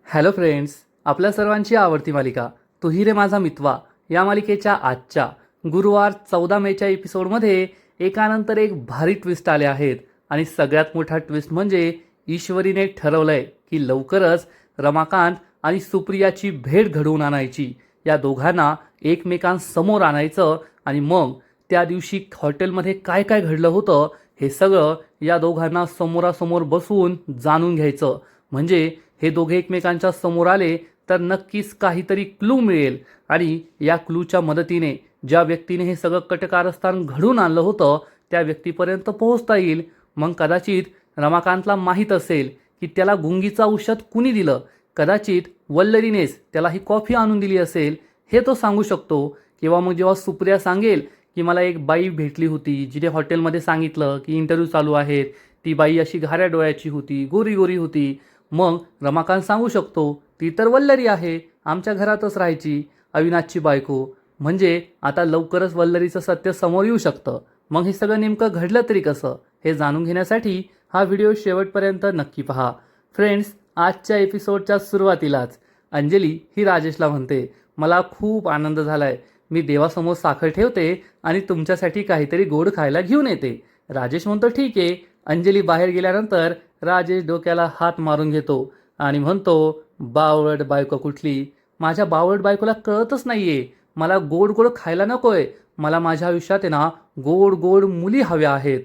Hello friends, आपल्या सर्वांची आवडती मालिका तू ही रे माझा मितवा या मालिकेच्या आजच्या गुरुवार 14 मेच्या एपिसोडमध्ये एकानंतर एक भारी ट्विस्ट आले आहेत. आणि सगळ्यात मोठा ट्विस्ट म्हणजे ईश्वरीने ठरवलंय की लवकरच रमाकांत आणि सुप्रियाची भेट घडवून आणायची. या दोघांना एकमेकांसमोर आणायचं आणि मग त्या दिवशी हॉटेलमध्ये काय काय घडलं होतं हे सगळं या दोघांना समोरासमोर बसवून जाणून घ्यायचं. म्हणजे हे दोघे एकमेकांच्या समोर आले तर नक्कीच काहीतरी क्लू मिळेल आणि या क्लूच्या मदतीने ज्या व्यक्तीने हे सगळं कटकारस्थान घडून आणलं होतं त्या व्यक्तीपर्यंत पोहोचता येईल. मग कदाचित रमाकांतला माहीत असेल की त्याला गुंगीचं औषध कुणी दिलं, कदाचित वल्लरीनेच त्याला ही कॉफी आणून दिली असेल हे तो सांगू शकतो. किंवा मग जेव्हा सुप्रिया सांगेल की मला एक बाई भेटली होती जिने हॉटेलमध्ये सांगितलं की इंटरव्ह्यू चालू आहेत, ती बाई अशी घाऱ्या डोळ्याची होती, गोरी गोरी होती, मग रमाकांत सांगू शकतो ती तर वल्लरी आहे, आमच्या घरातच राहायची, अविनाशची बायको. म्हणजे आता लवकरच वल्लरीचं सत्य समोर येऊ शकतं. मग हे सगळं नेमकं घडलं तरी कसं हे जाणून घेण्यासाठी हा व्हिडिओ शेवटपर्यंत नक्की पहा. फ्रेंड्स, आजच्या एपिसोडच्या सुरुवातीलाच अंजली ही राजेशला म्हणते, मला खूप आनंद झालाय, मी देवासमोर साखर ठेवते आणि तुमच्यासाठी काहीतरी गोड खायला घेऊन येते. राजेश म्हणतो ठीक आहे. अंजली बाहेर गेल्यानंतर राजेश डोक्याला हात मारून घेतो आणि म्हणतो, बावळट बायको कुठली, माझ्या बावळट बायकोला कळतच नाहीये, मला गोड गोड खायला नकोय, मला माझ्या आयुष्यात आहे ना गोड गोड मुली हव्या आहेत.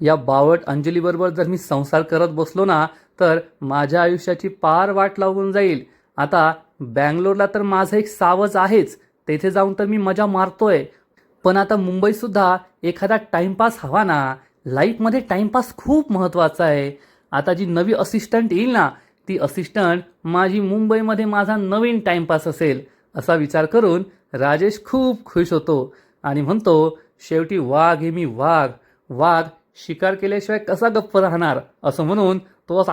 या बावळट अंजलीबरोबर जर मी संसार करत बसलो ना तर माझ्या आयुष्याची पार वाट लागून जाईल. आता बँगलोरला तर माझं एक सावज आहेच, तेथे जाऊन तर मी मजा मारतोय, पण आता मुंबईसुद्धा एखादा टाइमपास हवा ना. लाईफमध्ये टाइमपास खूप महत्त्वाचा आहे. आता जी नवी असिस्टंट येईल ना ती असिस्टंट माझी मुंबईमध्ये माझा नवीन टाइमपास असेल असा विचार करून राजेश खूप खुश होतो आणि म्हणतो, शेवटी वाघ हे मी वाघ, वाघ शिकार केल्याशिवाय कसा गप्प राहणार, असं म्हणून तो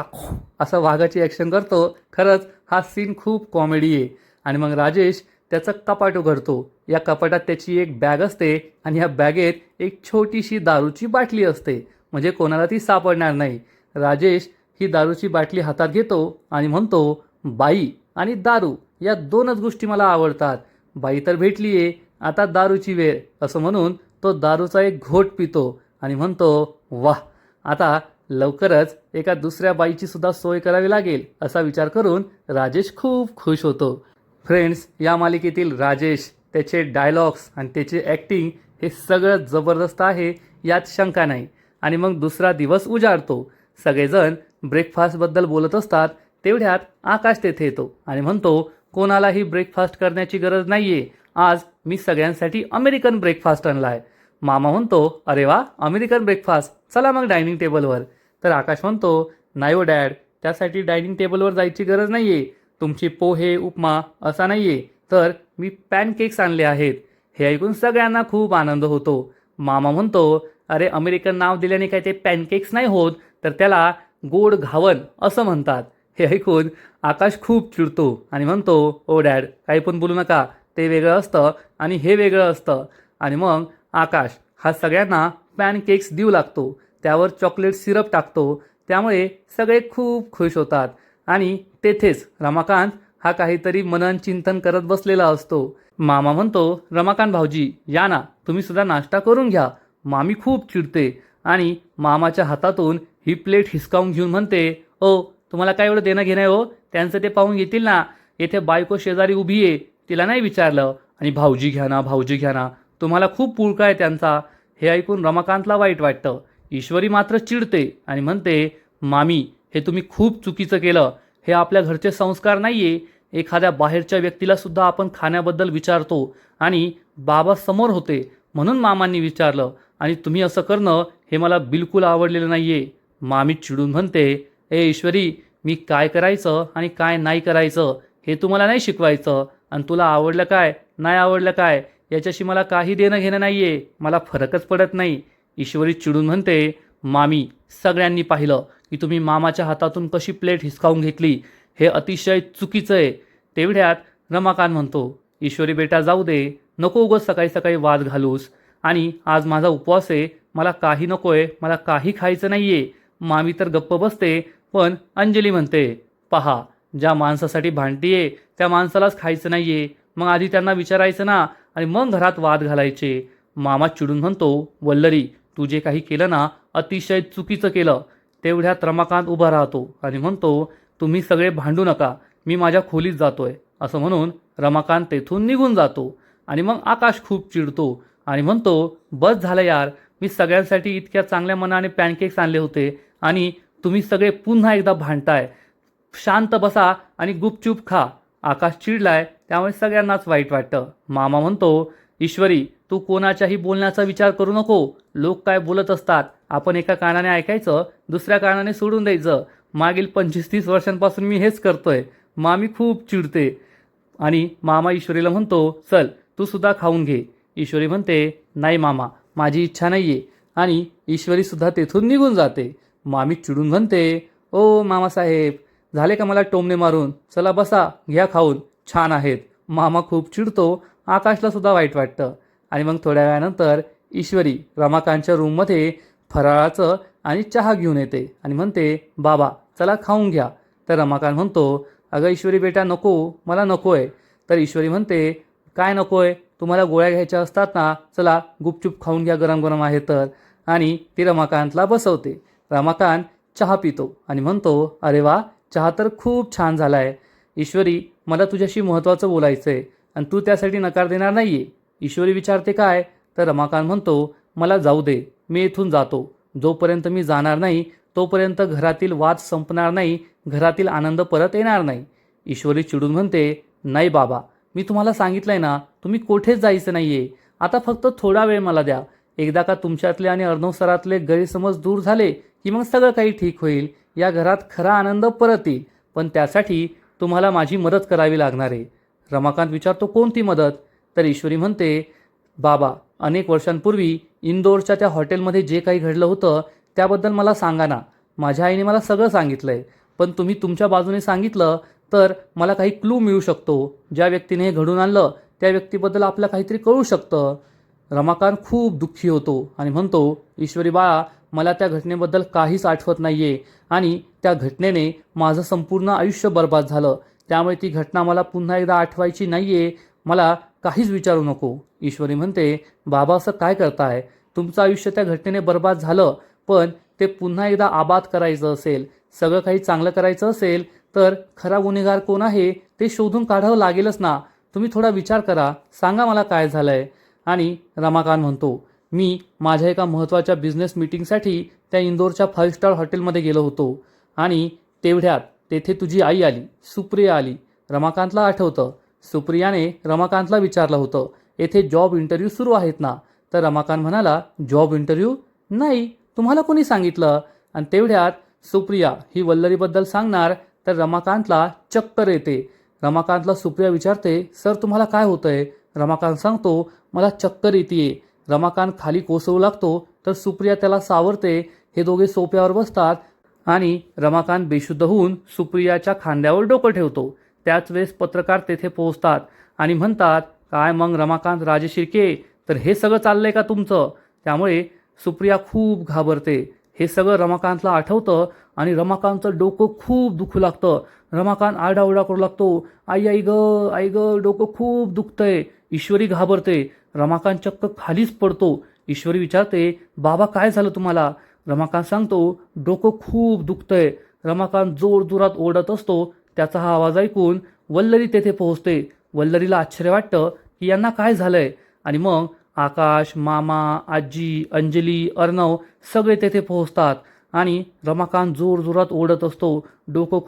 असा वाघाची ॲक्शन करतो. खरंच हा सीन खूप कॉमेडी आहे. आणि मग राजेश त्याचं कपाट उघडतो. या कपाटात त्याची एक बॅग असते आणि या बॅगेत एक छोटीशी दारूची बाटली असते, म्हणजे कोणाला ती सापडणार नाही. राजेश ही दारूची बाटली हातात घेतो आणि म्हणतो, बाई आणि दारू या दोनच गोष्टी मला आवडतात, बाई तर भेटली आहे, आता दारूची वेळ, असं म्हणून तो दारूचा एक घोट पितो आणि म्हणतो, वाह, आता लवकरच एका दुसऱ्या बाईची सुद्धा सोय करावी लागेल असा विचार करून राजेश खूप खुश होतो. फ्रेंड्स, या मालिकेतील राजेश, त्याचे डायलॉग्स आणि त्याचे ॲक्टिंग हे सगळं जबरदस्त आहे, यात शंका नाही. आणि मग दुसरा दिवस उजाडतो. सगळेजण ब्रेकफास्टबद्दल बोलत असतात तेवढ्यात आकाश तेथे येतो आणि म्हणतो, कोणालाही ब्रेकफास्ट करण्याची गरज नाहीये, आज मी सगळ्यांसाठी अमेरिकन ब्रेकफास्ट आणला आहे. मामा म्हणतो, अरे वा, अमेरिकन ब्रेकफास्ट, चला मग डायनिंग टेबलवर. तर आकाश म्हणतो, नाही हो डॅड, त्यासाठी डायनिंग टेबलवर जायची गरज नाहीये, तुमची पोहे उपमा असा नाहीये, तर मी पॅनकेक्स आणले आहेत. हे ऐकून सगळ्यांना खूप आनंद होतो. मामा म्हणतो, अरे अमेरिकन नाव दिल्याने काय ते पॅनकेक्स नाही होत, तर त्याला गोड घावन असं म्हणतात. हे ऐकून आकाश खूप चिडतो आणि म्हणतो, ओ डॅड, काही पण बोलू नका, ते वेगळं असतं आणि हे वेगळं असतं. आणि मग आकाश हा सगळ्यांना पॅनकेक्स देऊ लागतो, त्यावर चॉकलेट सिरप टाकतो, त्यामुळे सगळे खूप खुश होतात. आणि तेथेच रमाकांत हा काहीतरी मनन चिंतन करत बसलेला असतो. मामा म्हणतो, रमाकांत भाऊजी या ना, तुम्ही सुद्धा नाश्ता करून घ्या, मामी खूप चिडते. आणि मामाच्या हातातून ही प्लेट हिसकावून घेऊन म्हणते, ओ तुम्हाला काय एवढं देणं घेणं आहे हो, त्यांचं ते पाहून घेतील ना, येथे बायको शेजारी उभी आहे, तिला नाही विचारलं, आणि भाऊजी घ्या ना, भाऊजी घ्या ना, तुम्हाला खूप पुळका आहे त्यांचा. हे ऐकून रमाकांतला वाईट वाटतं. ईश्वरी मात्र चिडते आणि म्हणते, मामी हे तुम्ही खूप चुकीचं केलं, हे आपल्या घरचे संस्कार नाहीये, एखाद्या बाहेरच्या व्यक्तीला सुद्धा आपण खाण्याबद्दल विचारतो आणि बाबा समोर होते म्हणून मामांनी विचारलं, आणि तुम्ही असं करणं हे मला बिलकुल आवडलेलं नाहीये. मामी चिडून म्हणते, ए ईश्वरी, मी काय करायचं आणि काय नाही करायचं हे तुम्हाला नाही शिकवायचं, आणि तुला आवडलं काय नाही आवडलं काय याच्याशी मला काही देणं घेणं नाहीये, मला फरकच पडत नाही. ईश्वरी चिडून म्हणते, मामी सगळ्यांनी पाहिलं की तुम्ही मामाच्या हातातून कशी प्लेट हिसकावून घेतली, हे अतिशय चुकीचं आहे. तेवढ्यात रमाकांत म्हणतो, ईश्वरी बेटा जाऊ दे, नको उगाच सकाळी सकाळी वाद घालूस, आणि आज माझा उपवास आहे, मला काही नकोय, मला काही खायचं नाहीये. मामी तर गप्प बसते, पण अंजली म्हणते, पहा ज्या माणसासाठी भांडतीये त्या माणसालाच खायचं नाहीये, मग आधी त्यांना विचारायचं ना आणि मग घरात वाद घालायचे. मामा चिडून म्हणतो, वल्लरी तू जे काही केलं ना अतिशय चुकीचं केलं. तेवढ्यात रमाकांत उभा राहतो आणि म्हणतो, तुम्ही सगळे भांडू नका, मी माझ्या खोलीत जातोय. असं म्हणून रमाकांत तेथून निघून जातो. आणि मग आकाश खूप चिडतो आणि म्हणतो, बस झालं यार, मी सगळ्यांसाठी इतक्या चांगल्या मनाने पॅनकेक्स आणले होते आणि तुम्ही सगळे पुन्हा एकदा भांडताय. शांत बसा आणि गुपचूप खा. आकाश चिडलाय त्यामुळे सगळ्यांनाच वाईट वाटतं. मामा म्हणतो, ईश्वरी तू कोणाच्याही बोलण्याचा विचार करू नको. लोक काय बोलत असतात आपण एका कानाने ऐकायचं, दुसऱ्या कानाने सोडून द्यायचं. मागील 25-30 वर्षांपासून मी हेच करतोय. मामी खूप चिडते. आणि मामा ईश्वरीला म्हणतो, चल तू सुद्धा खाऊन घे. ईश्वरी म्हणते, नाही मामा, माझी इच्छा नाहीये. आणि ईश्वरी सुद्धा तेथून निघून जाते. मामी चिडून म्हणते, ओ मामासाहेब, झाले का मला टोमणे मारून? चला बसा, घ्या खाऊन, छान आहेत. मामा खूप चिडतो. आकाशला सुद्धा वाईट वाटतं. आणि मग थोड्या वेळानंतर ईश्वरी रमाकांतच्या रूममध्ये फराळाचं आणि चहा घेऊन येते आणि म्हणते, बाबा चला खाऊन घ्या. तर रमाकांत म्हणतो, अगं ईश्वरी बेटा नको, मला नको आहे. तर ईश्वरी म्हणते, काय नको आहे? तुम्हाला गोळ्या घ्यायच्या असतात ना, चला गुपचूप खाऊन घ्या, गरम गरम आहे तर. आणि ती रमाकांतला बसवते. रमाकांत चहा पितो आणि म्हणतो, अरे वा, चहा तर खूप छान झाला आहे. ईश्वरी मला तुझ्याशी महत्त्वाचं बोलायचं आहे आणि तू त्यासाठी नकार देणार नाही आहे. ईश्वरी विचारते, काय? तर रमाकांत म्हणतो, मला जाऊ दे, मी इथून जातो. जोपर्यंत मी जाणार नाही तोपर्यंत घरातील वाद संपणार नाही, घरातील आनंद परत येणार नाही. ईश्वरी चिडून म्हणते, नाही बाबा, मी तुम्हाला सांगितलंय ना, तुम्ही कुठेच जायचं नाहीये. आता फक्त थोडा वेळ मला द्या. एकदा का तुमच्यातले आणि अर्णव सरातले गैरसमज दूर झाले की मग सगळं काही ठीक होईल. या घरात खरा आनंद परत येईल. पण त्यासाठी तुम्हाला माझी मदत करावी लागणार आहे. रमाकांत विचारतो, कोणती मदत? तर ईश्वरी म्हणते, बाबा अनेक वर्षांपूर्वी इंदोरच्या त्या हॉटेलमध्ये जे काही घडलं होतं त्याबद्दल मला सांगा ना. माझ्या आईने मला सगळं सांगितलंय, पण तुम्ही तुमच्या बाजूने सांगितलं तर मला काही क्लू मिळू शकतो. ज्या व्यक्तीने हे घडून आणलं त्या व्यक्तीबद्दल आपल्याला काहीतरी कळू शकतं. रमाकांत खूप दुःखी होतो आणि म्हणतो, ईश्वरी बाळा, मला त्या घटनेबद्दल काहीच आठवत नाहीये आणि त्या घटनेने माझं संपूर्ण आयुष्य बर्बाद झालं. त्यामुळे ती घटना मला पुन्हा एकदा आठवायची नाहीये. मला काहीच विचारू नको. ईश्वरी म्हणते, बाबा असं काय करताय? तुमचं आयुष्य त्या घटनेने बर्बाद झालं, पण ते पुन्हा एकदा आबाद करायचं असेल, सगळं काही चांगलं करायचं असेल तर खरा गुन्हेगार कोण आहे ते शोधून काढावं लागेलच ना. तुम्ही थोडा विचार करा, सांगा मला काय झालंय. आणि रमाकांत म्हणतो, मी माझ्या एका महत्त्वाच्या बिझनेस मीटिंगसाठी त्या इंदोरच्या 5 स्टार हॉटेलमध्ये गेलो होतो आणि तेवढ्यात तेथे तुझी आई आली, सुप्रिया आली. रमाकांतला आठवतं, सुप्रियाने रमाकांतला विचारलं होतं, येथे जॉब इंटरव्ह्यू सुरू आहेत ना? तर रमाकांत म्हणाला, जॉब इंटरव्ह्यू? नाही, तुम्हाला कोणी सांगितलं? आणि तेवढ्यात सुप्रिया ही वल्लरीबद्दल सांगणार तर रमाकांतला चक्कर येते. रमाकांतला सुप्रिया विचारते, सर तुम्हाला काय होतंय? रमाकांत सांगतो, मला चक्कर येते. रमाकांत खाली कोसळू लागतो तर सुप्रिया त्याला सावरते. हे दोघे सोफ्यावर बसतात आणि रमाकांत बेशुद्ध होऊन सुप्रियाच्या खांद्यावर डोकं ठेवतो. त्याच वेळेस पत्रकार तेथे पोहोचतात आणि म्हणतात, काय मग रमाकांत राजशिर्के, तर हे सगळं चाललंय का तुमचं? त्यामुळे सुप्रिया खूप घाबरते. हे सगळं रमाकांतला आठवतं आणि रमाकांतचं डोकं खूप दुखू लागतं. रमाकांत आरडाओरडा करू लागतो, आई आई ग, डोकं खूप दुखतंय. ईश्वरी घाबरते. रमाकांत चक्क खालीच पडतो. ईश्वरी विचारते, बाबा काय झालं तुम्हाला? रमाकांत सांगतो, डोकं खूप दुखतंय. रमाकांत जोरजोरात ओरडत असतो. त्याचा हा आवाज ऐकून वल्लरी तेथे पोहोचते. वल्लरीला आश्चर्य वाटतं की यांना काय झालंय. आणि मग आकाश, मामा, आजी, अंजली, अर्णव सगळे तेथे पोहोचतात आणि रमाकांत जोरजोरात ओरडत असतो, डोकं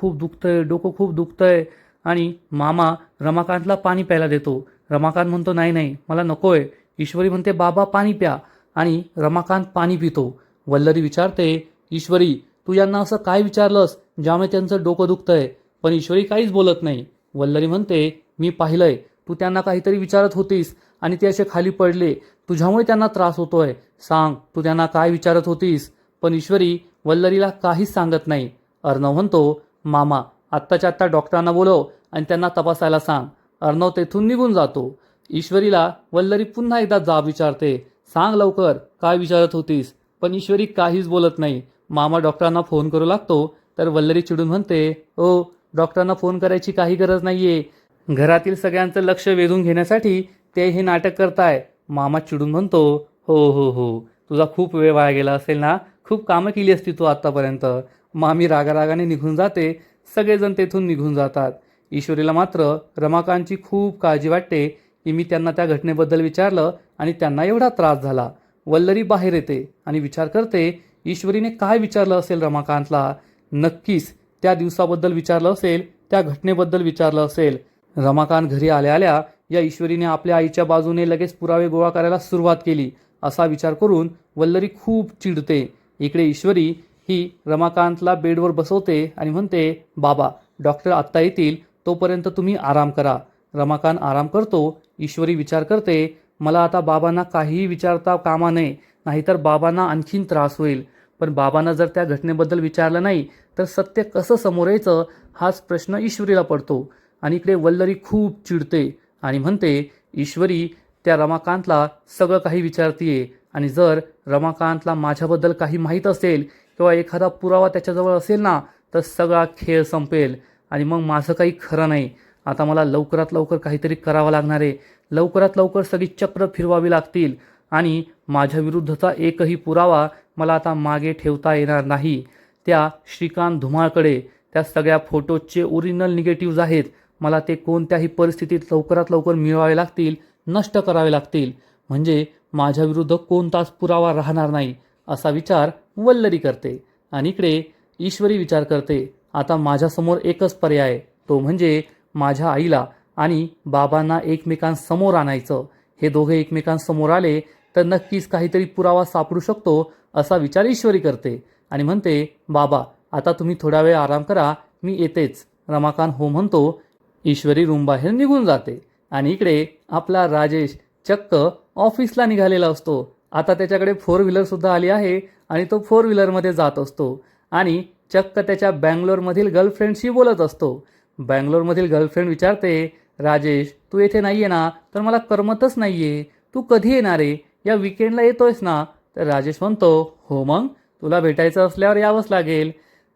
खूप दुखतंय. आणि मामा रमाकांतला पाणी प्यायला देतो. रमाकांत म्हणतो, नाही नाही, मला नकोय. ईश्वरी म्हणते, बाबा पाणी प्या. आणि रमाकांत पाणी पितो. वल्लरी विचारते, ईश्वरी तू यांना असं काय विचारलंस ज्यामुळे त्यांचं डोकं दुखतंय? पण ईश्वरी काहीच बोलत नाही. वल्लरी म्हणते, मी पाहिलंय, तू त्यांना काहीतरी विचारत होतीस आणि ते असे खाली पडले. तुझ्यामुळे त्यांना त्रास होतोय. सांग, तू त्यांना काय विचारत होतीस? पण ईश्वरी वल्लरीला काहीच सांगत नाही. अर्णव म्हणतो, मामा आत्ताच्या आत्ता डॉक्टरांना बोलव आणि त्यांना तपासायला सांग. अर्णव तेथून निघून जातो. ईश्वरीला वल्लरी पुन्हा एकदा जाब विचारते, सांग लवकर, काय विचारत होतीस? पण ईश्वरी काहीच बोलत नाही. मामा डॉक्टरांना फोन करू लागतो तर वल्लरी चिडून म्हणते, ओ डॉक्टरांना फोन करायची काही गरज नाहीये. घरातील सगळ्यांचं लक्ष वेधून घेण्यासाठी ते हे नाटक करताय. मामा चिडून म्हणतो, हो हो हो, तुझा खूप वेळ वाया गेला असेल ना, खूप कामं केली असती तू आत्तापर्यंत. मामी रागारागाने निघून जाते. सगळेजण तेथून निघून जातात. ईश्वरीला मात्र रमाकांतची खूप काळजी वाटते की मी त्यांना त्या घटनेबद्दल विचारलं आणि त्यांना एवढा त्रास झाला. वल्लरी बाहेर येते आणि विचार करते, ईश्वरीने काय विचारलं असेल रमाकांतला. नक्कीच त्या दिवसाबद्दल विचारलं असेल, त्या घटनेबद्दल विचारलं असेल. रमाकांत घरी आल्या आल्या या ईश्वरीने आपल्या आईच्या बाजूने लगेच पुरावे गोळा करायला सुरुवात केली असा विचार करून वल्लरी खूप चिडते. इकडे ईश्वरी ही रमाकांतला बेडवर बसवते आणि म्हणते, बाबा डॉक्टर आत्ता येतील, तोपर्यंत तुम्ही आराम करा. रमाकांत आराम करतो. ईश्वरी विचार करते, मला आता बाबांना काहीही विचारता कामा नये, नाहीतर बाबांना आणखीन त्रास होईल. पण बाबांना जर त्या घटनेबद्दल विचारलं नाही तर सत्य कसं समोर यायचं हाच प्रश्न ईश्वरीला पडतो. आणि इकडे वल्लरी खूप चिडते आणि म्हणते, ईश्वरी त्या रमाकांतला सगळं काही विचारतीये आणि जर रमाकांतला माझ्याबद्दल काही माहीत असेल किंवा एखादा पुरावा त्याच्याजवळ असेल ना तर सगळा खेळ संपेल आणि मग माझं काही खरं नाही. आता मला लवकरात लवकर काहीतरी करावं लागणार आहे. लवकरात लवकर सगळी चक्र फिरवावी लागतील आणि माझ्या विरुद्धचा एकही पुरावा मला आता मागे ठेवता येणार नाही. त्या श्रीकांत धुमाळकडे त्या सगळ्या फोटोजचे ओरिजिनल निगेटिव्हज आहेत. मला ते कोणत्याही परिस्थितीत लवकरात लवकर मिळवावे लागतील, नष्ट करावे लागतील, म्हणजे माझ्या विरुद्ध कोणताच पुरावा राहणार नाही असा विचार वल्लरी करते. आणि इकडे ईश्वरी विचार करते, आता माझ्यासमोर एकच पर्याय, तो म्हणजे माझ्या आईला आणि बाबांना एकमेकांसमोर आणायचं. हे दोघे एकमेकांसमोर आले तर नक्कीच काहीतरी पुरावा सापडू शकतो असा विचार ईश्वरी करते आणि म्हणते, बाबा आता तुम्ही थोडा वेळ आराम करा, मी येतेच. रमाकांत हो म्हणतो. ईश्वरी रूमबाहेर निघून जाते. आणि इकडे आपला राजेश चक्क ऑफिसला निघालेला असतो. आता त्याच्याकडे 4 व्हीलरसुद्धा आली आहे आणि तो 4 व्हीलरमध्ये जात असतो आणि चक्क त्याच्या बँगलोरमधील गर्लफ्रेंडशी बोलत असतो. बँगलोरमधील गर्लफ्रेंड विचारते, राजेश तू येथे नाही आहे ना, तर मला करमतच नाही आहे, तू कधी येणार आहे, या विकेंडला येतोयस ना. तर राजेश म्हणतो, हो मग तुला भेटायचं असल्यावर यावंच लागेल.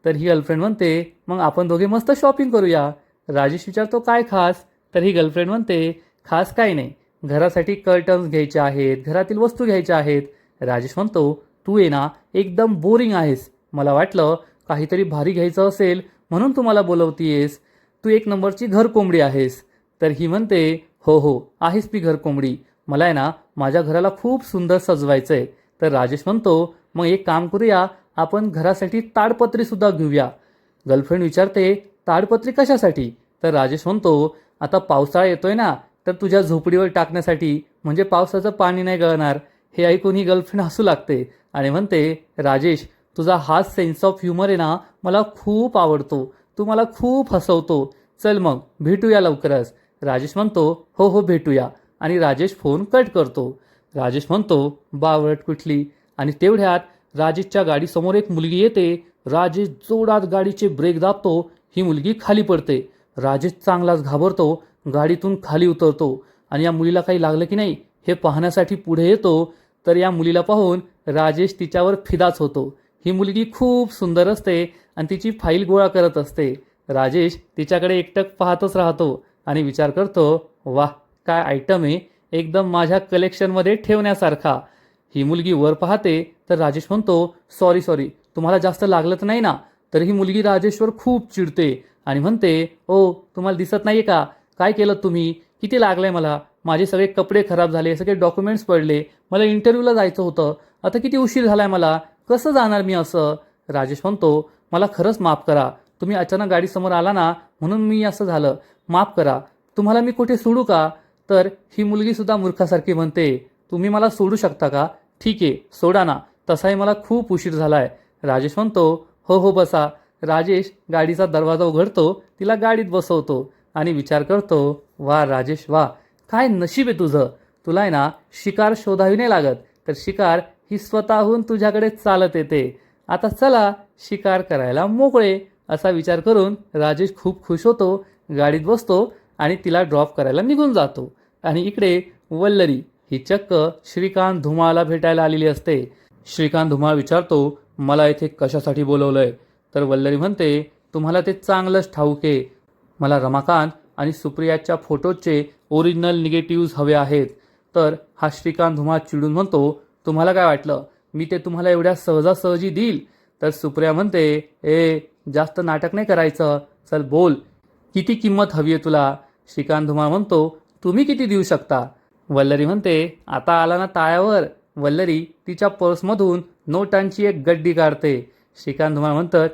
तर ही गर्लफ्रेंड म्हणते, मग आपण दोघे मस्त शॉपिंग करूया. राजेश विचारतो, काय खास. तर ही गर्लफ्रेंड म्हणते, खास काही नाही, घरासाठी कर्टन्स घ्यायचे आहेत, घरातील वस्तू घ्यायच्या आहेत. राजेश म्हणतो, तू ये ना, एकदम बोरिंग आहेस, मला वाटलं काहीतरी भारी घ्यायचं असेल म्हणून तू मला बोलवतीयेस, तू एक नंबरची घर कोंबडी आहेस. तर ही म्हणते, हो हो आहेस मी घर कोंबडी, मला आहे ना माझ्या घराला खूप सुंदर सजवायचं आहे. तर राजेश म्हणतो, मग एक काम करूया, आपण घरासाठी ताडपत्रीसुद्धा घेऊया. गर्लफ्रेंड विचारते, ताडपत्री कशासाठी. तर राजेश म्हणतो, आता पावसाळा येतोय ना, तर तुझ्या झोपडीवर टाकण्यासाठी, म्हणजे पावसाचं पाणी नाही गळणार. हे ऐकून ही गर्लफ्रेंड हसू लागते आणि म्हणते, राजेश तुझा हाच सेन्स ऑफ ह्युमर आहे ना, मला खूप आवडतो, तू मला खूप हसवतो, चल मग भेटूया लवकरच. राजेश म्हणतो, हो हो भेटूया. आणि राजेश फोन कट करतो. राजेश म्हणतो, बावळट कुठली. आणि तेवढ्यात राजेशच्या गाडीसमोर एक मुलगी येते. राजेश जोरात गाडीचे ब्रेक दाबतो. ही मुलगी खाली पडते. राजेश चांगलाच घाबरतो, गाडीतून खाली उतरतो आणि या मुलीला काही लागलं की नाही हे पाहण्यासाठी पुढे येतो. तर या मुलीला पाहून राजेश तिच्यावर फिदाच होतो. ही मुलगी खूप सुंदर असते आणि तिची फाईल गोळा करत असते. राजेश तिच्याकडे एकटक पाहतच राहतो आणि विचार करतो, वाह काय आयटम आहे, एकदम माझ्या कलेक्शनमध्ये ठेवण्यासारखा. ही मुलगी वर पाहते तर राजेश म्हणतो, सॉरी सॉरी तुम्हाला जास्त लागलं तर नाही ना. तर ही मुलगी राजेशवर खूप चिडते आणि म्हणते, ओ तुम्हाला दिसत नाहीये का, काय केलं तुम्ही, किती लागलंय मला, माझे सगळे कपडे खराब झाले, सगळे डॉक्युमेंट्स पडले, मला इंटरव्ह्यूला जायचं होतं, आता किती उशीर झालाय मला, कसं जाणार मी असं. राजेश म्हणतो, मला खरंच माफ करा, तुम्ही अचानक गाडीसमोर आला ना म्हणून मी असं झालं, माफ करा, तुम्हाला मी कुठे सोडू का. तर ही मुलगीसुद्धा मूर्खासारखी म्हणते, तुम्ही मला सोडू शकता का, ठीक आहे सोडा ना, तसाही मला खूप उशीर झालाय. राजेश म्हणतो, हो हो बसा. राजेश गाडीचा दरवाजा उघडतो, तिला गाडीत बसवतो आणि विचार करतो, वा राजेश वा, काय नशीब आहे तुझं, तुला आहे ना शिकार शोधावी नाही लागत, तर शिकार ही स्वतःहून तुझ्याकडे चालत येते. आता चला शिकार करायला मोकळे. असा विचार करून राजेश खूप खुश होतो, गाडीत बसतो आणि तिला ड्रॉप करायला निघून जातो. आणि इकडे वल्लरी ही चक्क श्रीकांत धुमाळला भेटायला आलेली असते. श्रीकांत धुमाळ विचारतो, मला इथे कशासाठी बोलवलंय. तर वल्लरी म्हणते, तुम्हाला ते चांगलंच ठाऊक आहे. मला रमाकांत आणि सुप्रियाच्या फोटोचे ओरिजिनल निगेटिव्हज हवे आहेत. तर हा श्रीकांत धुमाळ चिडून म्हणतो, तुम्हाला काय वाटलं मी ते तुम्हाला एवढ्या सहजासहजी देईल? तर सुप्रिया म्हणते, ए जास्त नाटक नाही करायचं, चल बोल, किती किंमत हवी आहे तुला? श्रीकांत धुमाळ म्हणतो, तुम्ही किती देऊ शकता? वल्लरी म्हणते, आता आला ना ताळ्यावर. वल्लरी तिच्या पर्समधून नोटांची एक गड्डी काढते. श्रीकांत धुमाळ म्हणतं,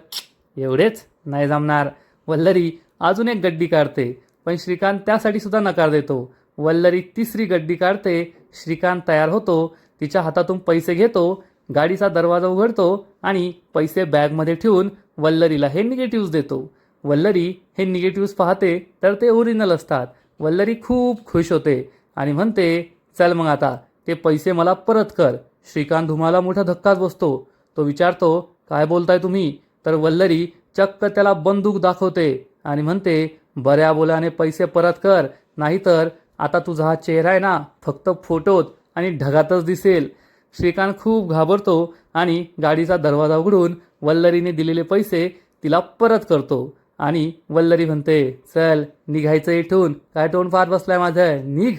एवढेच नाही जमणार. वल्लरी अजून एक गड्डी काढते, पण श्रीकांत त्यासाठी सुद्धा नकार देतो. वल्लरी तिसरी गड्डी काढते. श्रीकांत तयार होतो, तिच्या हातातून पैसे घेतो, गाडीचा दरवाजा उघडतो आणि पैसे बॅगमध्ये ठेवून वल्लरीला हे निगेटिव्हज देतो. वल्लरी हे निगेटिव्हज पाहते तर ते ओरिजिनल असतात. वल्लरी खूप खुश होते आणि म्हणते, चल मग आता ते पैसे मला परत कर. श्रीकांत धुमाळला मोठा धक्काच बसतो. तो विचारतो, काय बोलताय तुम्ही? तर वल्लरी चक्क त्याला बंदूक दाखवते आणि म्हणते, बऱ्या बोलाने पैसे परत कर, नाहीतर आता तुझा हा चेहरा आहे ना फक्त फोटोत आणि ढगातच दिसेल. श्रीकांत खूप घाबरतो आणि गाडीचा दरवाजा उघडून वल्लरीने दिलेले पैसे तिला परत करतो आणि वल्लरी म्हणते, चल निघायचं इथून, काय तोंड फार बसलाय माझं, निघ.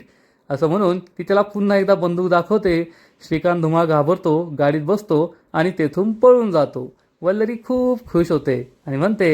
असं म्हणून ती त्याला पुन्हा एकदा बंदूक दाखवते. श्रीकांत धुमाळ घाबरतो, गाडीत बसतो आणि तेथून पळून जातो. वल्लरी खूप खुश होते आणि म्हणते,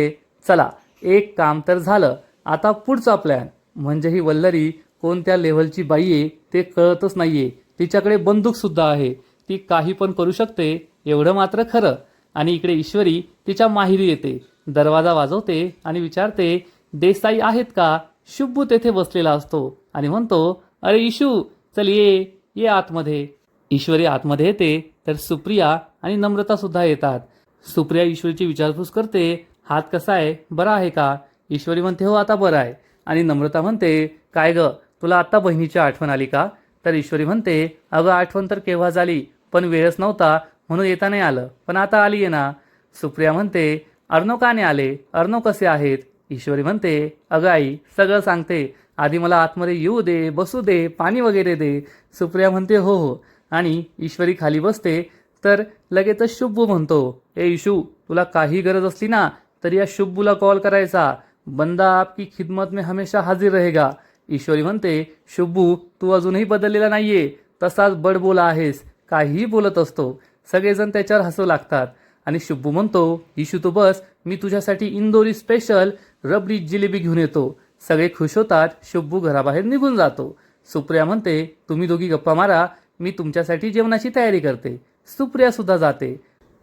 चला एक काम तर झालं, आता पुढचा प्लॅन. म्हणजे ही वल्लरी कोणत्या लेव्हलची बाई आहे ते कळतच नाहीये. तिच्याकडे बंदूक सुद्धा आहे, ती काही पण करू शकते एवढं मात्र खरं. आणि इकडे ईश्वरी तिच्या माहेरी येते, दरवाजा वाजवते आणि विचारते, देसाई आहेत का? शुब्बू तेथे बसलेला असतो आणि म्हणतो, अरे इशू, चल ये ये आतमध्ये. ईश्वरी आतमध्ये येते तर सुप्रिया आणि नम्रता सुद्धा येतात. सुप्रिया ईश्वरीची विचारपूस करते, हात कसा आहे, बरा आहे का? ईश्वरी म्हणते, हो आता बरं आहे. आणि नम्रता म्हणते, काय ग, तुला आता बहिणीची आठवण आली का? तर ईश्वरी म्हणते, अगं आठवण तर केव्हा झाली, पण वेळच नव्हता म्हणून येता नाही आलं, पण आता आली आहे ना. सुप्रिया म्हणते, अर्णव का नाही आले? अर्णव कसे आहेत? ईश्वरी म्हणते, अगं आई सगळं सांगते, आधी मला आतमध्ये येऊ दे, बसू दे, पाणी वगैरे दे. सुप्रिया म्हणते, हो हो. आणि ईश्वरी खाली बसते तर लगेचच शुब्बू म्हणतो, ए इशू, तुला काही गरज असली ना तर या शुब्बूला कॉल करायचा, बंदा आपकी खिदमत में हमेशा हाजिर रहेगा. ईश्वरी म्हणते, शुब्बू तू अजूनही बदललेला नाहीये, तसाच बडबोला आहेस, काहीही बोलत असतो. सगळेजण त्याच्यावर हसू लागतात आणि शुब्बू म्हणतो, इशू तू बस, मी तुझ्यासाठी इंदोरी स्पेशल रबडी जिलेबी घेऊन येतो. सगळे खुश होतात. शुब्बू घराबाहेर निघून जातो. सुप्रिया म्हणते, तुम्ही दोघी गप्पा मारा, मी तुमच्यासाठी जेवणाची तयारी करते. सुप्रिया सुद्धा जाते.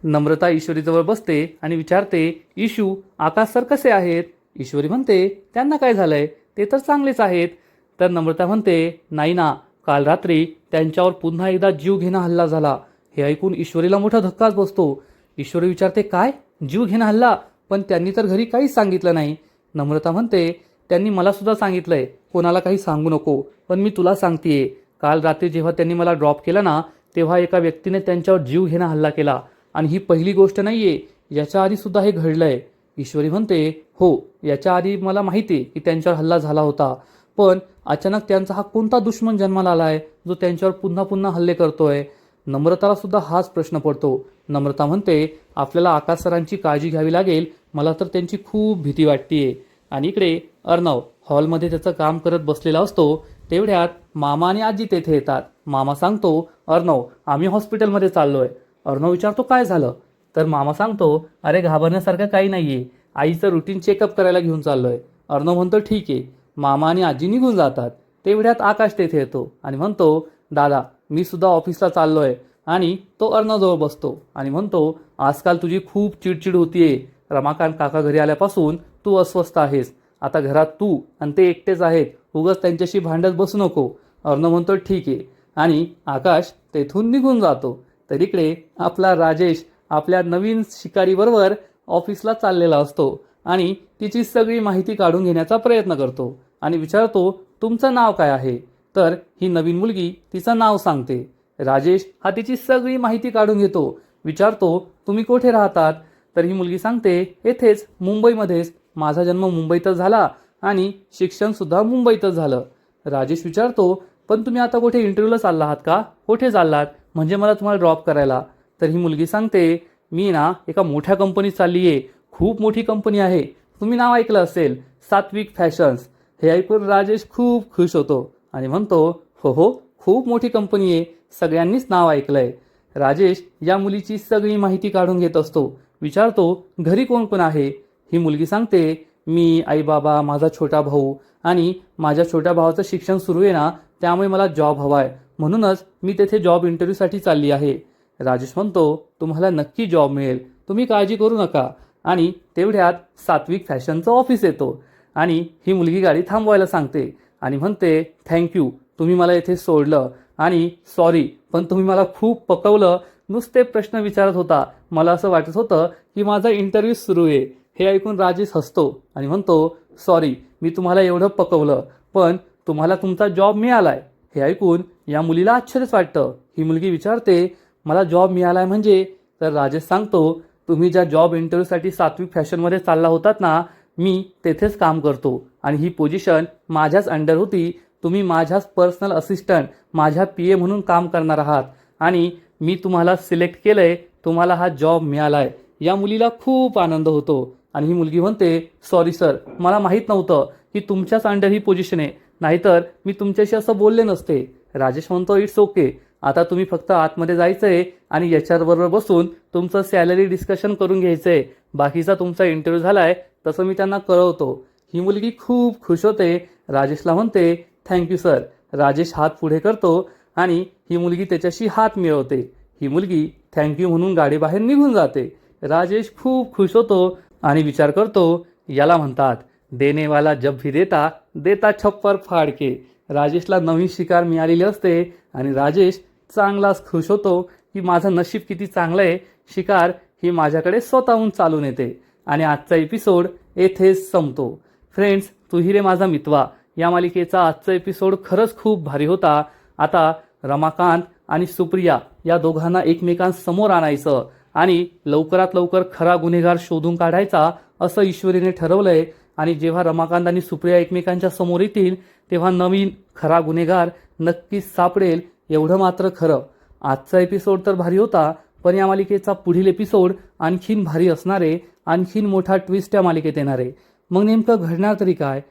नम्रता ईश्वरीजवळ बसते आणि विचारते, इशू आकाश सर कसे आहेत? ईश्वरी म्हणते, त्यांना काय झालंय, ते तर चांगलेच आहेत. तर नम्रता म्हणते, नाही ना, काल रात्री त्यांच्यावर पुन्हा एकदा जीवघेणा हल्ला झाला. हे ऐकून ईश्वरीला मोठा धक्काच बसतो. ईश्वरी विचारते, काय जीवघेणा हल्ला? पण त्यांनी तर घरी काहीच सांगितलं नाही. नम्रता म्हणते, त्यांनी मला सुद्धा सांगितलंय कोणाला काही सांगू नको, पण मी तुला सांगतेय, काल रात्री जेव्हा त्यांनी मला ड्रॉप केला ना तेव्हा एका व्यक्तीने त्यांच्यावर जीवघेणा हल्ला केला आणि ही पहिली गोष्ट नाहीये, याच्या आधी सुद्धा हे घडलंय. ईश्वरी म्हणते, हो याच्या आधी मला माहिती आहे की त्यांच्यावर हल्ला झाला होता, पण अचानक त्यांचा हा कोणता दुश्मन जन्माला आलाय जो त्यांच्यावर पुन्हा पुन्हा हल्ले करतोय? नम्रताला सुद्धा हाच प्रश्न पडतो. नम्रता म्हणते, आपल्याला आकाश सरांची काळजी घ्यावी लागेल, मला तर त्यांची खूप भीती वाटतेय. आणि इकडे अर्णव हॉलमध्ये त्याचं काम करत बसलेला असतो. तेवढ्यात मामा आणि आजी तेथे येतात. मामा सांगतो, अर्णव आम्ही हॉस्पिटलमध्ये चाललोय. अर्णव विचारतो, काय झालं? तर मामा सांगतो, अरे घाबरण्यासारखं काही नाहीये, आईचं रुटीन चेकअप करायला घेऊन चाललोय. अर्णव म्हणतो, ठीक आहे. मामा आणि आजी निघून जातात. तेवढ्यात आकाश तेथे येतो आणि म्हणतो, दादा मी सुद्धा ऑफिसला चाललोय. आणि तो अर्णवजवळ बसतो आणि म्हणतो, आजकाल तुझी खूप चिडचिड होतीये. रमाकांत काका घरी आल्यापासून तू अस्वस्थ आहेस. आता घरात तू आणि ते एकटेच आहेत, उगाच त्यांच्याशी भांडत बसू नको. अर्णव म्हणतो, ठीक आहे. आणि आकाश तेथून निघून जातो. तर इकडे आपला राजेश आपल्या नवीन शिकारीबरोबर ऑफिसला चाललेला असतो आणि तिची सगळी माहिती काढून घेण्याचा प्रयत्न करतो आणि विचारतो, तुमचं नाव काय आहे? तर ही नवीन मुलगी तिचं नाव सांगते. राजेश हा तिची सगळी माहिती काढून घेतो. विचारतो, तुम्ही कुठे राहतात? तर ही मुलगी सांगते, येथेच मुंबईमध्येच, माझा जन्म मुंबईतच झाला आणि शिक्षण सुद्धा मुंबईतच झालं. राजेश विचारतो, पण तुम्ही आता कुठे इंटरव्ह्यूला चालला आहात का? कुठे चाललात? म्हणजे मला तुम्हाला ड्रॉप करायला. तर ही मुलगी सांगते, मी ना एका मोठ्या कंपनीत चालली आहे, खूप मोठी कंपनी आहे, तुम्ही नाव ऐकलं असेल, सात्विक फॅशन्स. हे ऐकून राजेश खूप खुश होतो आणि म्हणतो, हो हो, खूप मोठी कंपनी आहे, सगळ्यांनीच नाव ऐकलंय. राजेश या मुलीची सगळी माहिती काढून घेत असतो. विचारतो, घरी कोण कोण आहे? ही मुलगी सांगते, मी, आई बाबा, माझा छोटा भाऊ आणि माझ्या छोट्या भावाचं शिक्षण सुरू आहे ना, त्यामुळे मला जॉब हवा आहे, म्हणूनच मी तेथे जॉब इंटरव्ह्यूसाठी चालली आहे. राजेश म्हणतो, तुम्हाला नक्की जॉब मिळेल, तुम्ही काळजी करू नका. आणि तेवढ्यात सात्विक फॅशनचं ऑफिस येतो आणि ही मुलगी गाडी थांबवायला सांगते आणि म्हणते, थँक्यू, तुम्ही मला इथे सोडलं आणि सॉरी, पण तुम्ही मला खूप पकवलं, नुसते प्रश्न विचारत होता, मला असं वाटत होतं की माझा इंटरव्ह्यू सुरू आहे. हे ऐकून राजेश हसतो आणि म्हणतो, सॉरी, मी तुम्हाला एवढं पकवलं, पण तुम्हाला तुमचा जॉब मिळालाय. हे ऐकून या मुलीला आश्चर्यच वाटतं. ही मुलगी विचारते, मला जॉब मिळालाय म्हणजे? तर राजेश सांगतो, तुम्ही ज्या जॉब इंटरव्ह्यूसाठी सात्विक फॅशनमध्ये चालला होतात ना, मी तेथेच काम करतो आणि ही पोझिशन माझ्याच अंडर होती. तुम्ही माझ्याच पर्सनल असिस्टंट, माझ्या PA म्हणून काम करणार आहात आणि मी तुम्हाला सिलेक्ट केलंय, तुम्हाला हा जॉब मिळालाय. या मुलीला खूप आनंद होतो आणि ही मुलगी म्हणते, सॉरी सर, मला माहीत नव्हतं की तुमच्याच अंडर ही पोझिशन आहे, नाहीतर मी तुमच्याशी असं बोलले नसते. राजेश म्हणतो, इट्स ओके, आता तुम्ही फक्त आतमध्ये जायचंय आणि HR बरोबर बसून तुमचं सॅलरी डिस्कशन करून घ्यायचंय. बाकीचा तुमचा इंटरव्ह्यू झालाय तसं मी त्यांना कळवतो. ही मुलगी खूप खुश होते. राजेशला म्हणते, थँक्यू सर. राजेश हात पुढे करतो आणि ही मुलगी त्याच्याशी हात मिळवते. ही मुलगी थँक्यू म्हणून गाडी बाहेर निघून जाते. राजेश खूप खुश होतो आणि विचार करतो, याला म्हणतात देने वाला जब भी देता, देता छप्पर फाड के. राजेशला नवीन शिकार मिळालेली असते आणि राजेश चांगलाच खुश होतो की माझं नशीब किती चांगलं आहे, शिकार ही माझ्याकडे स्वतःहून चालून येते. आणि आजचा एपिसोड येथेच संपतो. फ्रेंड्स, तू ही रे माझा मितवा या मालिकेचा आजचा एपिसोड खरंच खूप भारी होता. आता रमाकांत आणि सुप्रिया या दोघांना एकमेकांसमोर आणायचं आणि लवकरात लवकर खरा गुन्हेगार शोधून काढायचा असं ईश्वरीने ठरवलंय. आणि जेव्हा रमाकांत आणि सुप्रिया एकमेकांच्या समोर येतील तेव्हा नवीन खरा गुन्हेगार नक्कीच सापडेल, एवढं मात्र खरं. आजचा एपिसोड तर भारी होता, पण या मालिकेचा पुढील एपिसोड आणखीन भारी असणार आहे. आणखीन मोठा ट्विस्ट या मालिकेत येणार आहे. मग नेमकं घडणार तरी काय?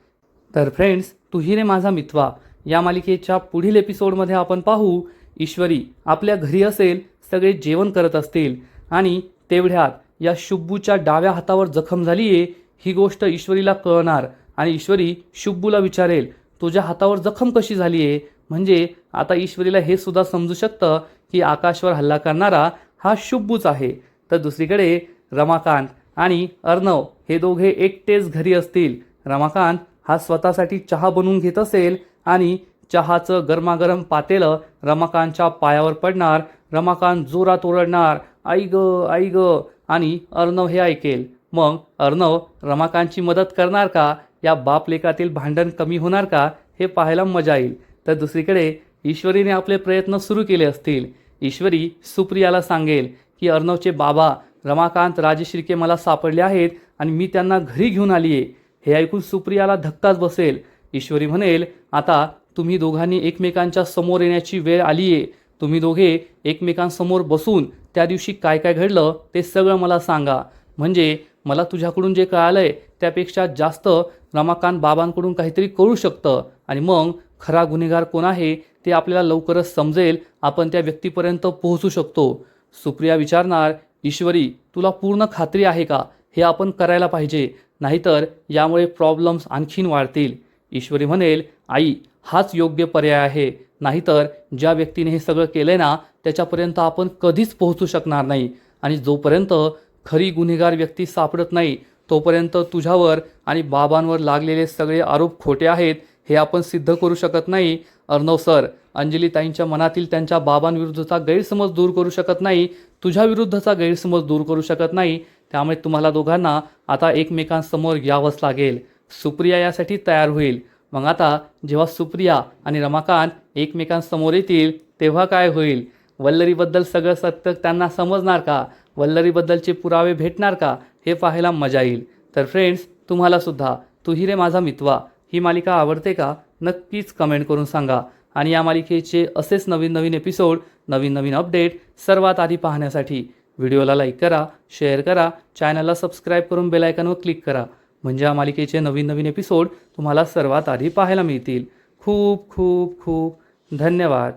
तर फ्रेंड्स, तू ही रे माझा मितवा या मालिकेच्या पुढील एपिसोडमध्ये आपण पाहू, ईश्वरी आपल्या घरी असेल, सगळे जेवण करत असतील आणि तेवढ्यात या शुब्बूच्या डाव्या हातावर जखम झाली आहे ही गोष्ट ईश्वरीला कळणार आणि ईश्वरी शुब्बूला विचारेल, तुझ्या हातावर जखम कशी झाली आहे? म्हणजे आता ईश्वरीला हे सुद्धा समजू शकतं की आकाशवर हल्ला करणारा हा शुब्बूच आहे. तर दुसरीकडे रमाकांत आणि अर्णव हे दोघे एकटेच घरी असतील. रमाकांत हा स्वतःसाठी चहा बनवून घेत असेल आणि चहाचं गरमागरम पातेलं रमाकांतच्या पायावर पडणार. रमाकांत जोरात ओरडणार, आई ग आई ग. आणि अर्णव हे ऐकेल. मग अर्णव रमाकांतची मदत करणार का? या बाप लेकातील भांडण कमी होणार का? हे पाहायला मजा येईल. तर दुसरीकडे ईश्वरीने आपले प्रयत्न सुरू केले असतील. ईश्वरी सुप्रियाला सांगेल की अर्णवचे बाबा रमाकांत राजश्रीके मला सापडले आहेत आणि मी त्यांना घरी घेऊन आली आहे. हे ऐकून सुप्रियाला धक्काच बसेल. ईश्वरी म्हणेल, आता तुम्ही दोघांनी एकमेकांच्या समोर येण्याची वेळ आली आहे. तुम्ही दोघे एकमेकांसमोर बसून त्या दिवशी काय काय घडलं ते सगळं मला सांगा. म्हणजे मला तुझ्याकडून जे कळालंय त्यापेक्षा जास्त रमाकांत बाबांकडून काहीतरी कळू शकतं आणि मग खरा गुन्हेगार कोण आहे ते आपल्याला लवकरच समजेल. आपण त्या व्यक्तीपर्यंत पोहोचू शकतो. सुप्रिया विचारणार, ईश्वरी तुला पूर्ण खात्री आहे का? हे आपण करायला पाहिजे, नाहीतर यामुळे प्रॉब्लेम्स आणखीन वाढतील. ईश्वरी म्हणेल, आई हाच योग्य पर्याय आहे, नाहीतर ज्या व्यक्तीने हे सगळं केलंय ना त्याच्यापर्यंत आपण कधीच पोहोचू शकणार नाही. आणि जोपर्यंत खरी गुन्हेगार व्यक्ती सापडत नाही तोपर्यंत तुझ्यावर आणि बाबांवर लागलेले सगळे आरोप खोटे आहेत हे आपण सिद्ध करू शकत नाही. अर्णव सर अंजलीताईंच्या मनातील त्यांच्या बाबांविरुद्धचा गैरसमज दूर करू शकत नाही, तुझ्या विरुद्धचा गैरसमज दूर करू शकत नाही. त्यामुळे तुम्हाला दोघांना आता एकमेकांसमोर यावंच लागेल. सुप्रिया यासाठी तयार होईल. मग आता जेव्हा सुप्रिया आणि रमाकांत एकमेकांसमोर येतील तेव्हा काय होईल? वल्लरीबद्दल सगळं सत्य त्यांना समजणार का? वल्लरीबद्दलचे पुरावे भेटणार का? हे पाहायला मजा येईल. तर फ्रेंड्स, तुम्हाला सुद्धा तू ही रे माझा मितवा ही मालिका आवडते का? नक्कीच कमेंट करून सांगा. आणि या मालिकेचे असेच नवीन नवीन एपिसोड, नवीन नवीन अपडेट सर्वात आधी पाहण्यासाठी व्हिडिओला लाईक करा, शेअर करा, चॅनलला सबस्क्राईब करून बेल आयकॉनवर क्लिक करा. म्हणजे या मालिकेचे नवीन नवीन एपिसोड तुम्हाला सर्वात आधी पाहायला मिळतील. खूप खूप खूप धन्यवाद.